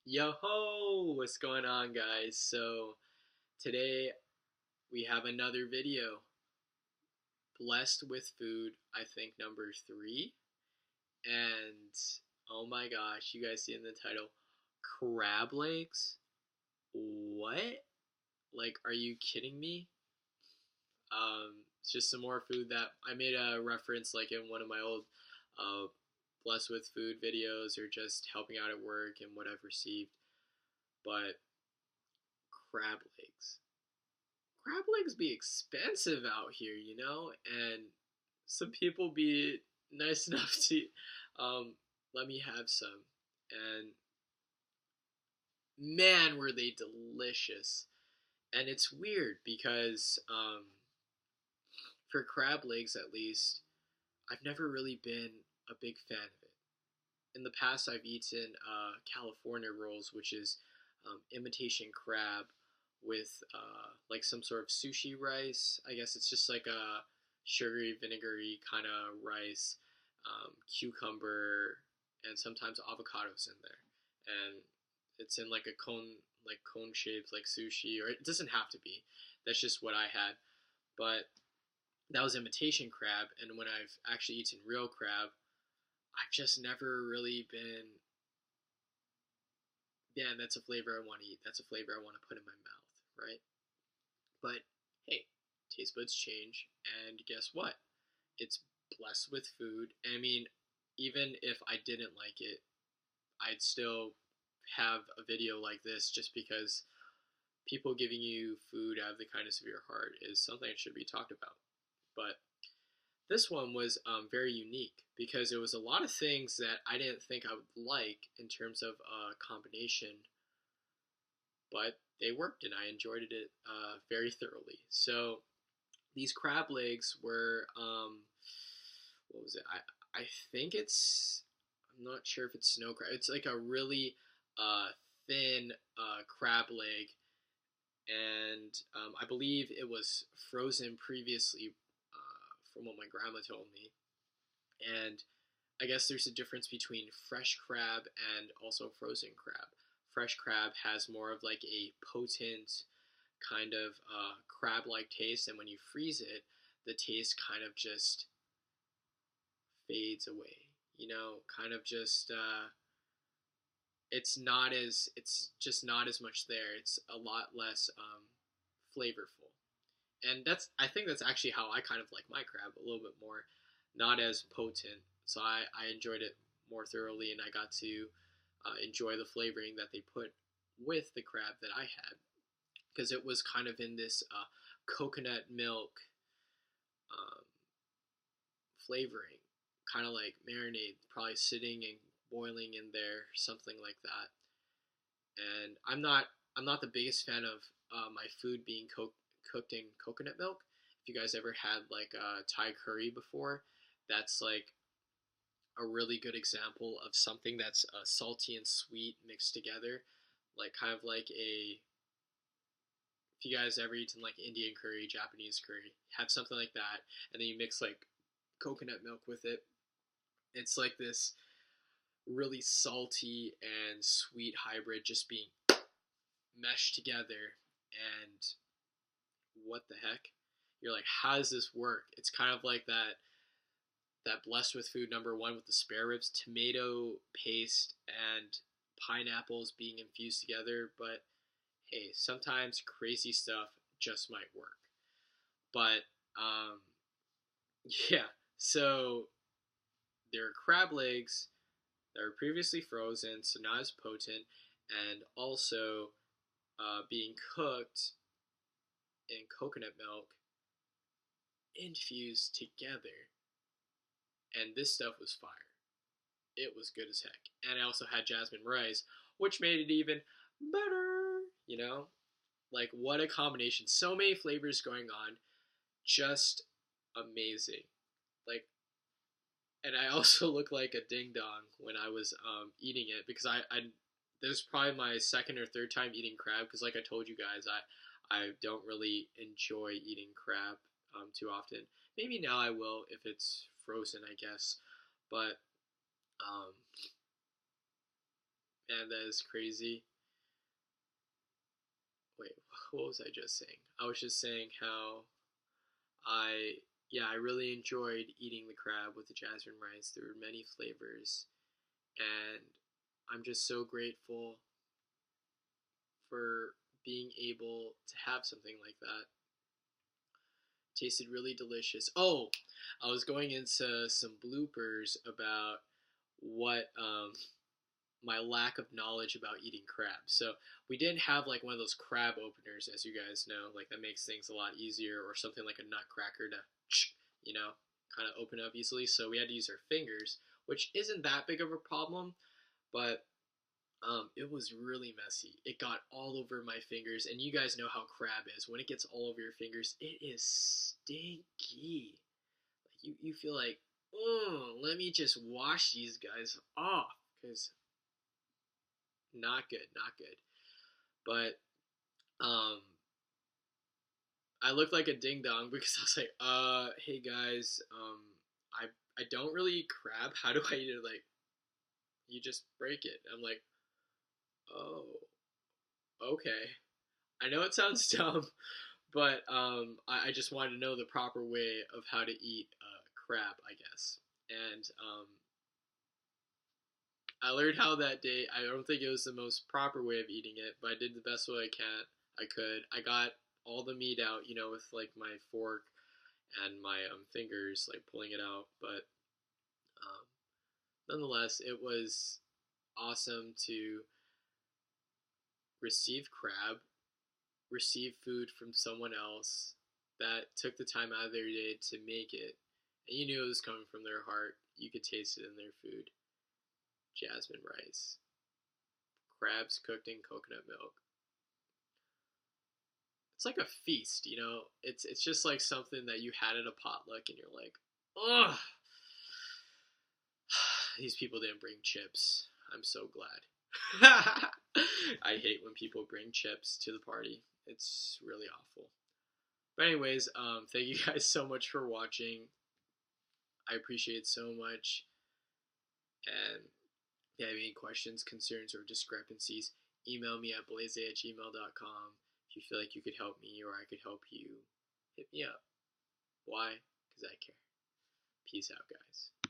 Yo ho! What's going on, guys? So, today we have another video. Blessed with food, I think number three. And oh my gosh, you guys see in the title crab legs? What? Like, are you kidding me? It's just some more food that I made a reference like in one of my old uh, blessed with food videos or just helping out at work and what I've received. But crab legs. Crab legs be expensive out here, and some people be nice enough to let me have some. And man, were they delicious. And it's weird because for crab legs, at least, I've never really been a big fan of it. In the past, I've eaten California rolls, which is imitation crab with like some sort of sushi rice. I guess it's just like a sugary, vinegary kind of rice, cucumber, and sometimes avocados in there. And it's in like cone shaped, like sushi, or it doesn't have to be. That's just what I had. But that was imitation crab, and when I've actually eaten real crab, I've just never really been, yeah, that's a flavor I want to eat. That's a flavor I want to put in my mouth, right? But hey, taste buds change, and guess what? It's blessed with food. I mean, even if I didn't like it, I'd still have a video like this just because people giving you food out of the kindness of your heart is something that should be talked about. But this one was very unique because it was a lot of things that I didn't think I would like in terms of combination, but they worked and I enjoyed it very thoroughly. So these crab legs were what was it? I think I'm not sure if it's snow crab. It's like a really thin crab leg, and I believe it was frozen previously, from what my grandma told me. And I guess there's a difference between fresh crab and also frozen crab. Fresh crab has more of like a potent kind of crab-like taste, and when you freeze it, the taste kind of just fades away. Kind of just it's just not as much there. It's a lot less flavorful, and I think that's actually how I kind of like my crab a little bit more, not as potent. So I enjoyed it more thoroughly, and I got to enjoy the flavoring that they put with the crab that I had because it was kind of in this coconut milk um, flavoring, kind of like marinade, probably sitting and boiling in there, something like that. And I'm not the biggest fan of my food being cooked in coconut milk. If you guys ever had like Thai curry before, that's like a really good example of something that's salty and sweet mixed together, like kind of like a if you guys ever eaten like Indian curry, Japanese curry, have something like that, and then you mix like coconut milk with it. It's like this really salty and sweet hybrid just being meshed together. And what the heck? You're like, how does this work? It's kind of like that blessed with food number one with the spare ribs, tomato paste and pineapples being infused together. But hey, sometimes crazy stuff just might work. But yeah, so there are crab legs that were previously frozen, so not as potent, and also being cooked in coconut milk infused together. And this stuff was fire. It was good as heck. And I also had jasmine rice, which made it even better. Like, what a combination. So many flavors going on. Just amazing. Like, and I also looked like a ding dong when I was eating it because I this was probably my second or third time eating crab because, like I told you guys, I don't really enjoy eating crab too often. Maybe now I will if it's frozen, I guess. But um, And that is crazy. Wait, what was I just saying? I was just saying how I yeah, I really enjoyed eating the crab with the jasmine rice. There were many flavors, and I'm just so grateful for being able to have something like that. Tasted really delicious. Oh, I was going into some bloopers about what my lack of knowledge about eating crab. So we didn't have like one of those crab openers, as you guys know, like that makes things a lot easier, or something like a nutcracker to, you know, kind of open up easily. So we had to use our fingers, which isn't that big of a problem, but it was really messy. It got all over my fingers, and you guys know how crab is. When it gets all over your fingers, it is stinky. Like you feel like, oh, let me just wash these guys off, because not good, not good. But um, I looked like a ding dong because I was like, hey guys, I don't really eat crab. How do I eat it? Like, you just break it. I'm like, oh, okay. I know it sounds dumb, but I just wanted to know the proper way of how to eat crab, I guess. And I learned how that day. I don't think it was the most proper way of eating it, but I did the best way I could. I got all the meat out, with like my fork and my fingers, like pulling it out. But um, nonetheless, it was awesome to receive crab, receive food from someone else that took the time out of their day to make it, and you knew it was coming from their heart. You could taste it in their food. Jasmine rice, crabs cooked in coconut milk. It's like a feast, you know. It's just like something that you had at a potluck, and you're like, ugh, these people didn't bring chips. I'm so glad. I hate when people bring chips to the party. It's really awful. But anyways, thank you guys so much for watching. I appreciate it so much. And if you have any questions, concerns, or discrepancies, email me at blaze@gmail.com. If you feel like you could help me or I could help you, hit me up. Why? Because I care. Peace out, guys.